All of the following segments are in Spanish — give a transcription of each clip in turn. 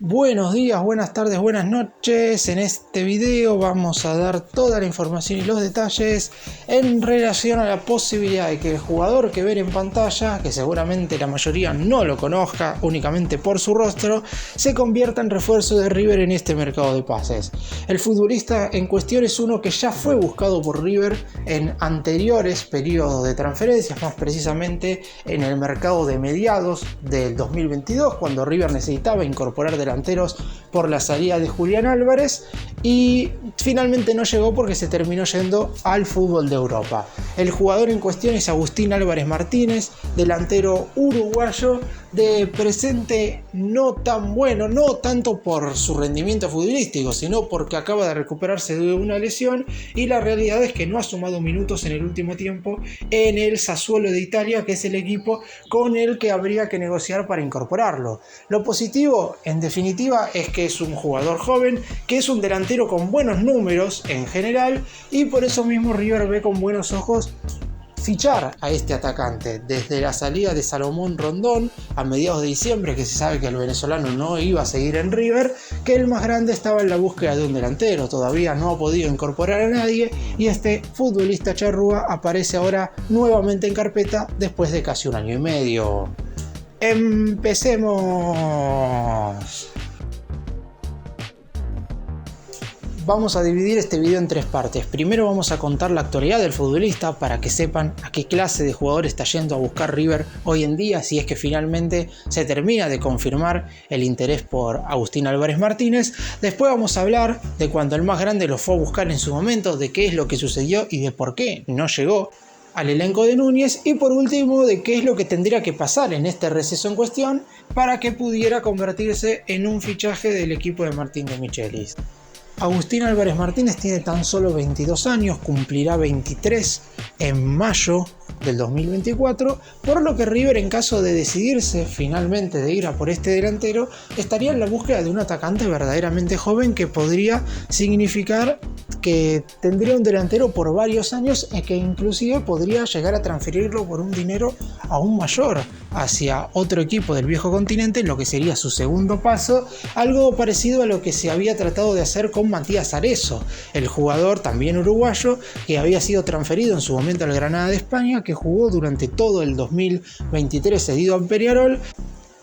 Buenos días, buenas tardes, buenas noches. En este video vamos a dar toda la información y los detalles en relación a la posibilidad de que el jugador que ven en pantalla, que seguramente la mayoría no lo conozca únicamente por su rostro, se convierta en refuerzo de River en este mercado de pases. El futbolista en cuestión es uno que ya fue buscado por River en anteriores periodos de transferencias, más precisamente en el mercado de mediados del 2022, cuando River necesitaba incorporar delanteros por la salida de Julián Álvarez, y finalmente no llegó porque se terminó yendo al fútbol de Europa. El jugador en cuestión es Agustín Álvarez Martínez, delantero uruguayo de presente no tan bueno, no tanto por su rendimiento futbolístico, sino porque acaba de recuperarse de una lesión, y la realidad es que no ha sumado minutos en el último tiempo en el Sassuolo de Italia, que es el equipo con el que habría que negociar para incorporarlo. Lo positivo, en definitiva, es que es un jugador joven, que es un delantero con buenos números en general, y por eso mismo River ve con buenos ojos fichar a este atacante. Desde la salida de Salomón Rondón a mediados de diciembre, que se sabe que el venezolano no iba a seguir en River, que el más grande estaba en la búsqueda de un delantero. Todavía no ha podido incorporar a nadie, y este futbolista charrúa aparece ahora nuevamente en carpeta después de casi un año y medio. Empecemos. Vamos a dividir este video en tres partes. Primero vamos a contar la actualidad del futbolista para que sepan a qué clase de jugador está yendo a buscar River hoy en día, si es que finalmente se termina de confirmar el interés por Agustín Álvarez Martínez. Después vamos a hablar de cuando el más grande lo fue a buscar en su momento, de qué es lo que sucedió y de por qué no llegó al elenco de Núñez, y por último de qué es lo que tendría que pasar en este receso en cuestión para que pudiera convertirse en un fichaje del equipo de Martín de Michelis. Agustín Álvarez Martínez tiene tan solo 22 años, cumplirá 23 en mayo del 2024, por lo que River, en caso de decidirse finalmente de ir a por este delantero, estaría en la búsqueda de un atacante verdaderamente joven, que podría significar que tendría un delantero por varios años y que inclusive podría llegar a transferirlo por un dinero aún mayor hacia otro equipo del viejo continente, en lo que sería su segundo paso, algo parecido a lo que se había tratado de hacer con Matías Arezzo, el jugador también uruguayo que había sido transferido en su momento al Granada de España, que jugó durante todo el 2023 cedido a Peñarol,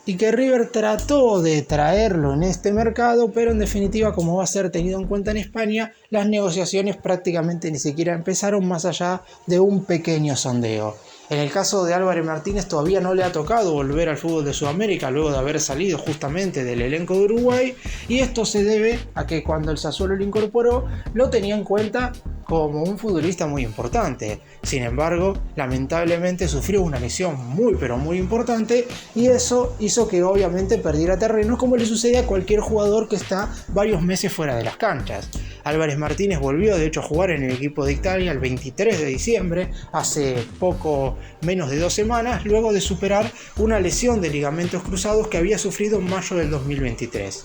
y que River trató de traerlo en este mercado, pero en definitiva, como va a ser tenido en cuenta en España, las negociaciones prácticamente ni siquiera empezaron, más allá de un pequeño sondeo. En el caso de Álvarez Martínez todavía no le ha tocado volver al fútbol de Sudamérica luego de haber salido justamente del elenco de Uruguay, y esto se debe a que cuando el Sassuolo lo incorporó lo tenía en cuenta como un futbolista muy importante. Sin embargo, lamentablemente sufrió una lesión muy pero muy importante, y eso hizo que obviamente perdiera terreno, como le sucede a cualquier jugador que está varios meses fuera de las canchas. Álvarez Martínez volvió de hecho a jugar en el equipo de Italia el 23 de diciembre, hace poco menos de 2 semanas, luego de superar una lesión de ligamentos cruzados que había sufrido en mayo del 2023.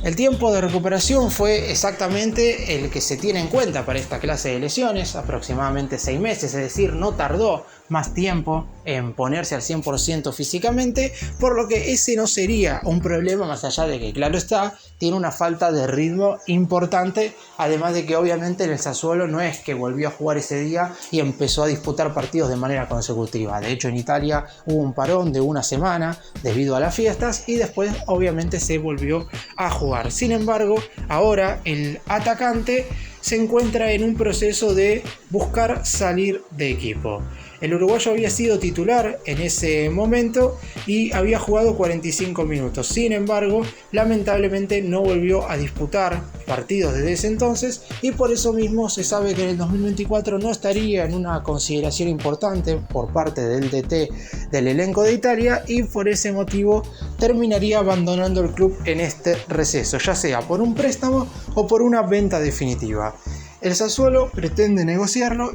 El tiempo de recuperación fue exactamente el que se tiene en cuenta para esta clase de lesiones, aproximadamente 6 meses, es decir, no tardó más tiempo en ponerse al 100% físicamente, por lo que ese no sería un problema, más allá de que, claro está, tiene una falta de ritmo importante, además de que obviamente en el Sassuolo no es que volvió a jugar ese día y empezó a disputar partidos de manera consecutiva. De hecho, en Italia hubo un parón de una semana debido a las fiestas, y después obviamente se volvió a jugar. Sin embargo, ahora el atacante se encuentra en un proceso de buscar salir de equipo. El uruguayo había sido titular en ese momento y había jugado 45 minutos. Sin embargo, lamentablemente no volvió a disputar partidos desde ese entonces, y por eso mismo se sabe que en el 2024 no estaría en una consideración importante por parte del DT del elenco de Italia, y por ese motivo terminaría abandonando el club en este receso, ya sea por un préstamo o por una venta definitiva. El Sassuolo pretende negociarlo,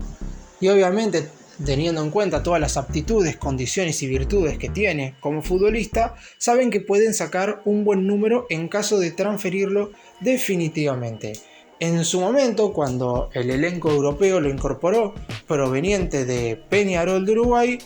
y obviamente, teniendo en cuenta todas las aptitudes, condiciones y virtudes que tiene como futbolista, saben que pueden sacar un buen número en caso de transferirlo definitivamente. En su momento, cuando el elenco europeo lo incorporó proveniente de Peñarol de Uruguay,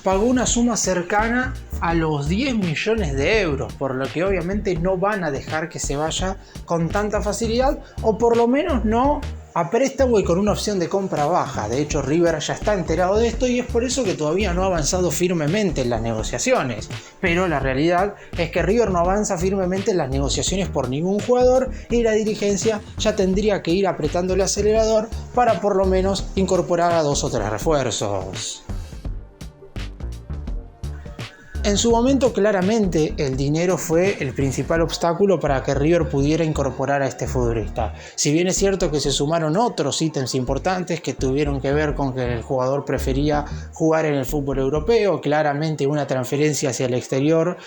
pagó una suma cercana a los 10 millones de euros, por lo que obviamente no van a dejar que se vaya con tanta facilidad, o por lo menos no a préstamo y con una opción de compra baja. De hecho, River ya está enterado de esto y es por eso que todavía no ha avanzado firmemente en las negociaciones. Pero la realidad es que River no avanza firmemente en las negociaciones por ningún jugador y la dirigencia ya tendría que ir apretando el acelerador para por lo menos incorporar a 2 o 3 refuerzos. En su momento, claramente, el dinero fue el principal obstáculo para que River pudiera incorporar a este futbolista. Si bien es cierto que se sumaron otros ítems importantes que tuvieron que ver con que el jugador prefería jugar en el fútbol europeo, claramente una transferencia hacia el exterior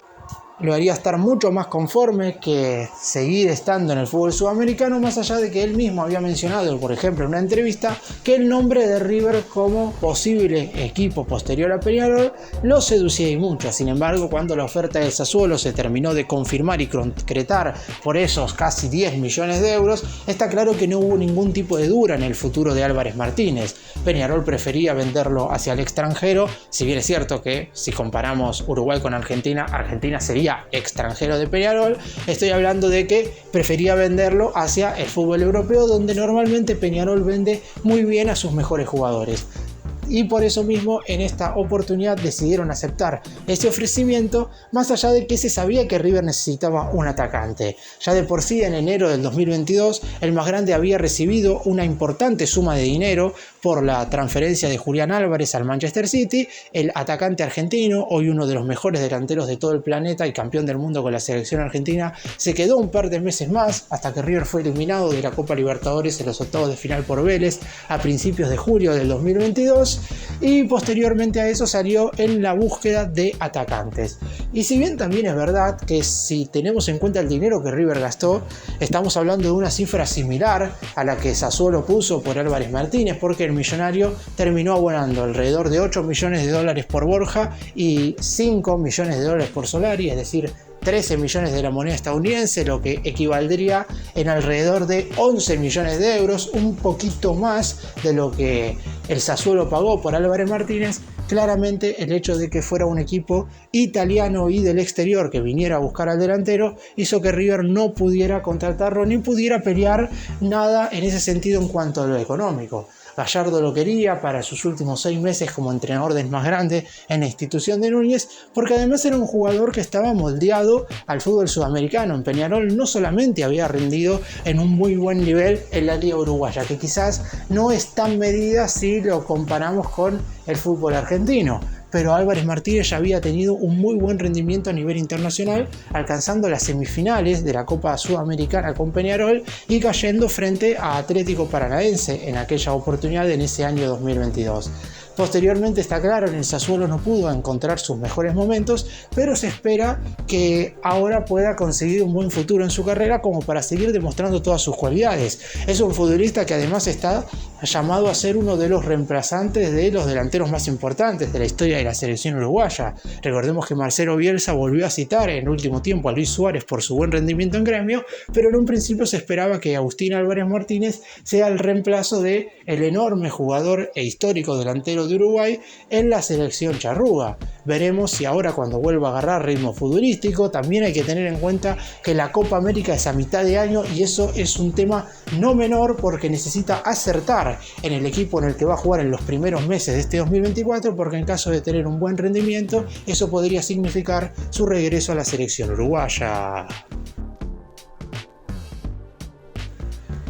lo haría estar mucho más conforme que seguir estando en el fútbol sudamericano, más allá de que él mismo había mencionado, por ejemplo, en una entrevista, que el nombre de River como posible equipo posterior a Peñarol lo seducía y mucho. Sin embargo, cuando la oferta del Sassuolo se terminó de confirmar y concretar por esos casi 10 millones de euros, está claro que no hubo ningún tipo de duda en el futuro de Álvarez Martínez. Peñarol prefería venderlo hacia el extranjero, si bien es cierto que si comparamos Uruguay con Argentina, Argentina sería extranjero de Peñarol. Estoy hablando de que prefería venderlo hacia el fútbol europeo, donde normalmente Peñarol vende muy bien a sus mejores jugadores. Y por eso mismo en esta oportunidad decidieron aceptar ese ofrecimiento, más allá de que se sabía que River necesitaba un atacante. Ya de por sí en enero del 2022 el más grande había recibido una importante suma de dinero por la transferencia de Julián Álvarez al Manchester City. El atacante argentino, hoy uno de los mejores delanteros de todo el planeta y campeón del mundo con la selección argentina, se quedó un par de meses más hasta que River fue eliminado de la Copa Libertadores en los octavos de final por Vélez a principios de julio del 2022. Y posteriormente a eso salió en la búsqueda de atacantes. Y si bien también es verdad que si tenemos en cuenta el dinero que River gastó, estamos hablando de una cifra similar a la que Sassuolo puso por Álvarez Martínez, porque el millonario terminó abonando alrededor de 8 millones de dólares por Borja y 5 millones de dólares por Solari, es decir, 13 millones de la moneda estadounidense, lo que equivaldría en alrededor de 11 millones de euros, un poquito más de lo que el Sassuolo pagó por Álvarez Martínez. Claramente el hecho de que fuera un equipo italiano y del exterior que viniera a buscar al delantero hizo que River no pudiera contratarlo ni pudiera pelear nada en ese sentido en cuanto a lo económico. Gallardo lo quería para sus últimos 6 meses como entrenador del más grande en la institución de Núñez, porque además era un jugador que estaba moldeado al fútbol sudamericano. En Peñarol no solamente había rendido en un muy buen nivel en la liga uruguaya, que quizás no es tan medida si lo comparamos con el fútbol argentino, pero Álvarez Martínez ya había tenido un muy buen rendimiento a nivel internacional, alcanzando las semifinales de la Copa Sudamericana con Peñarol y cayendo frente a Atlético Paranaense en aquella oportunidad en ese año 2022. Posteriormente, está claro, en el Sassuolo no pudo encontrar sus mejores momentos, pero se espera que ahora pueda conseguir un buen futuro en su carrera como para seguir demostrando todas sus cualidades. Es un futbolista que además está llamado a ser uno de los reemplazantes de los delanteros más importantes de la historia de la selección uruguaya. Recordemos que Marcelo Bielsa volvió a citar en el último tiempo a Luis Suárez por su buen rendimiento en Gremio, pero en un principio se esperaba que Agustín Álvarez Martínez sea el reemplazo de el enorme jugador e histórico delantero de Uruguay en la selección charrúa. Veremos si ahora, cuando vuelva a agarrar ritmo futbolístico. También hay que tener en cuenta que la Copa América es a mitad de año y eso es un tema no menor, porque necesita acertar en el equipo en el que va a jugar en los primeros meses de este 2024, porque en caso de tener un buen rendimiento eso podría significar su regreso a la selección uruguaya.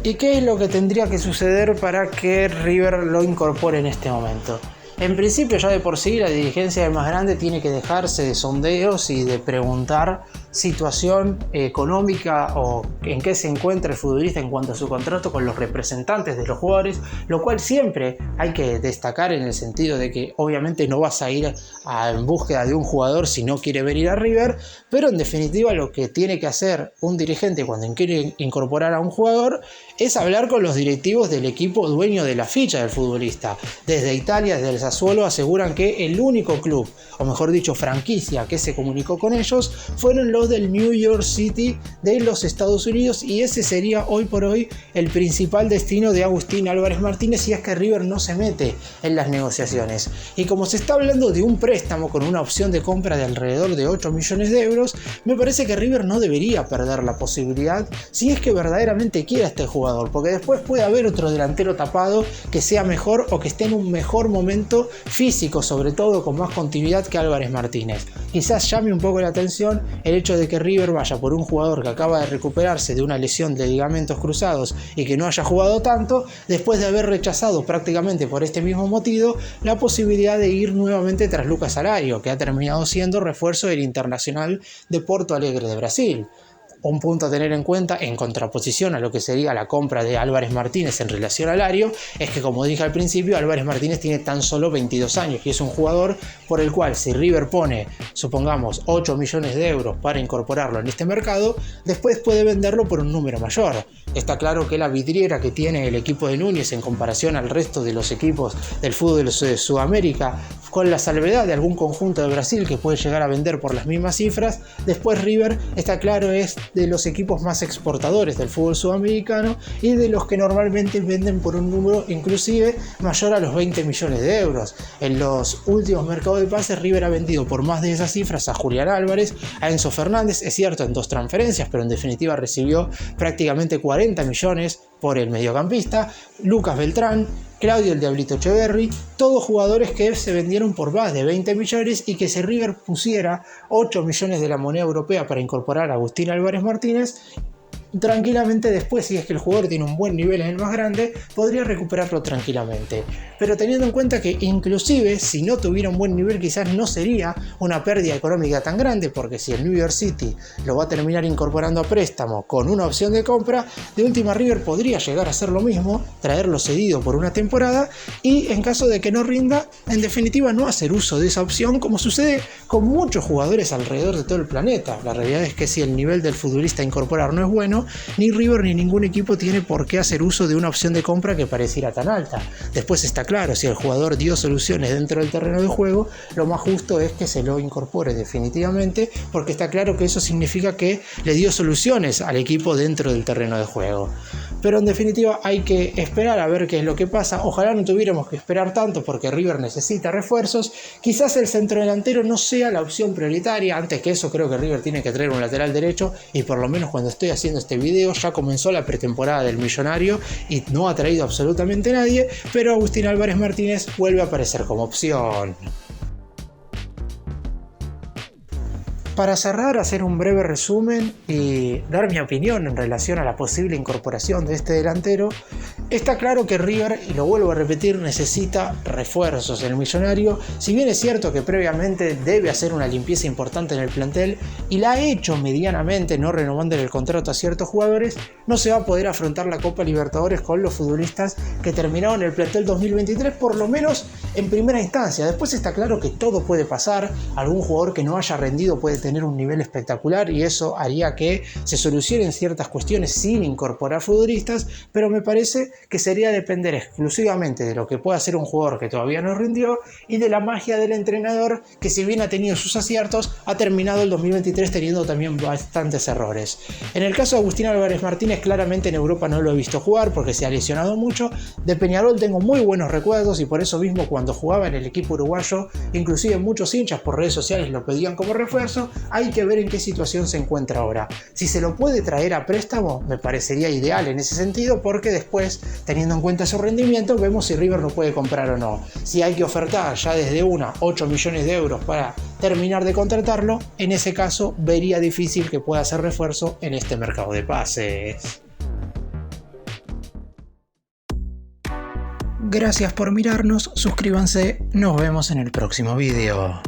¿Y qué es lo que tendría que suceder para que River lo incorpore en este momento? En principio, ya de por sí, la dirigencia del más grande tiene que dejarse de sondeos y de preguntar situación económica o en qué se encuentra el futbolista en cuanto a su contrato con los representantes de los jugadores, lo cual siempre hay que destacar en el sentido de que obviamente no vas a ir en búsqueda de un jugador si no quiere venir a River, pero en definitiva lo que tiene que hacer un dirigente cuando quiere incorporar a un jugador es hablar con los directivos del equipo dueño de la ficha del futbolista, desde Italia, desde el Sassuolo aseguran que el único club, o mejor dicho franquicia, que se comunicó con ellos fueron los del New York City de los Estados Unidos, y ese sería hoy por hoy el principal destino de Agustín Álvarez Martínez si es que River no se mete en las negociaciones. Y como se está hablando de un préstamo con una opción de compra de alrededor de 8 millones de euros, me parece que River no debería perder la posibilidad si es que verdaderamente quiere a este jugador, porque después puede haber otro delantero tapado que sea mejor o que esté en un mejor momento físico, sobre todo con más continuidad que Álvarez Martínez. Quizás llame un poco la atención el hecho de que River vaya por un jugador que acaba de recuperarse de una lesión de ligamentos cruzados y que no haya jugado tanto, después de haber rechazado prácticamente por este mismo motivo la posibilidad de ir nuevamente tras Lucas Alario, que ha terminado siendo refuerzo del Internacional de Porto Alegre de Brasil. Un punto a tener en cuenta, en contraposición a lo que sería la compra de Álvarez Martínez en relación a Alario, es que, como dije al principio, Álvarez Martínez tiene tan solo 22 años y es un jugador por el cual, si River pone, supongamos, 8 millones de euros para incorporarlo en este mercado, después puede venderlo por un número mayor. Está claro que la vidriera que tiene el equipo de Núñez en comparación al resto de los equipos del fútbol de Sudamérica, con la salvedad de algún conjunto de Brasil que puede llegar a vender por las mismas cifras, después River, está claro, es de los equipos más exportadores del fútbol sudamericano y de los que normalmente venden por un número inclusive mayor a los 20 millones de euros. En los últimos mercados de pases, River ha vendido por más de esas cifras a Julián Álvarez, a Enzo Fernández, es cierto en 2 transferencias, pero en definitiva recibió prácticamente 40 millones por el mediocampista, Lucas Beltrán, Claudio el Diablito Echeverri, todos jugadores que se vendieron por más de 20 millones y que si River pusiera 8 millones de la moneda europea para incorporar a Agustín Álvarez Martínez, tranquilamente después, si es que el jugador tiene un buen nivel en el más grande, podría recuperarlo tranquilamente. Pero teniendo en cuenta que inclusive si no tuviera un buen nivel quizás no sería una pérdida económica tan grande, porque si el New York City lo va a terminar incorporando a préstamo con una opción de compra, de última River podría llegar a hacer lo mismo, traerlo cedido por una temporada y en caso de que no rinda, en definitiva no hacer uso de esa opción, como sucede con muchos jugadores alrededor de todo el planeta. La realidad es que si el nivel del futbolista a incorporar no es bueno, ni River ni ningún equipo tiene por qué hacer uso de una opción de compra que pareciera tan alta. Después está claro, si el jugador dio soluciones dentro del terreno de juego, lo más justo es que se lo incorpore definitivamente, porque está claro que eso significa que le dio soluciones al equipo dentro del terreno de juego. Pero en definitiva hay que esperar a ver qué es lo que pasa. Ojalá no tuviéramos que esperar tanto, porque River necesita refuerzos. Quizás el centrodelantero no sea la opción prioritaria. Antes que eso, creo que River tiene que traer un lateral derecho, y por lo menos cuando estoy haciendo este video ya comenzó la pretemporada del Millonario y no ha traído absolutamente nadie, pero Agustín Álvarez Martínez vuelve a aparecer como opción. Para cerrar, hacer un breve resumen y dar mi opinión en relación a la posible incorporación de este delantero. Está claro que River, y lo vuelvo a repetir, necesita refuerzos. El Millonario, si bien es cierto que previamente debe hacer una limpieza importante en el plantel y la ha hecho medianamente no renovando el contrato a ciertos jugadores, no se va a poder afrontar la Copa Libertadores con los futbolistas que terminaron el plantel 2023, por lo menos en primera instancia. Después está claro que todo puede pasar, algún jugador que no haya rendido puede tener un nivel espectacular y eso haría que se solucionen ciertas cuestiones sin incorporar futbolistas, pero me parece que sería depender exclusivamente de lo que pueda hacer un jugador que todavía no rindió y de la magia del entrenador, que si bien ha tenido sus aciertos, ha terminado el 2023 teniendo también bastantes errores. En el caso de Agustín Álvarez Martínez, claramente en Europa no lo he visto jugar porque se ha lesionado mucho. De Peñarol tengo muy buenos recuerdos y por eso mismo cuando jugaba en el equipo uruguayo, inclusive muchos hinchas por redes sociales lo pedían como refuerzo. Hay que ver en qué situación se encuentra ahora. Si se lo puede traer a préstamo, me parecería ideal en ese sentido, porque después, teniendo en cuenta su rendimiento, vemos si River lo puede comprar o no. Si hay que ofertar ya desde 8 millones de euros para terminar de contratarlo, en ese caso vería difícil que pueda hacer refuerzo en este mercado de pases. Gracias por mirarnos, suscríbanse, nos vemos en el próximo video.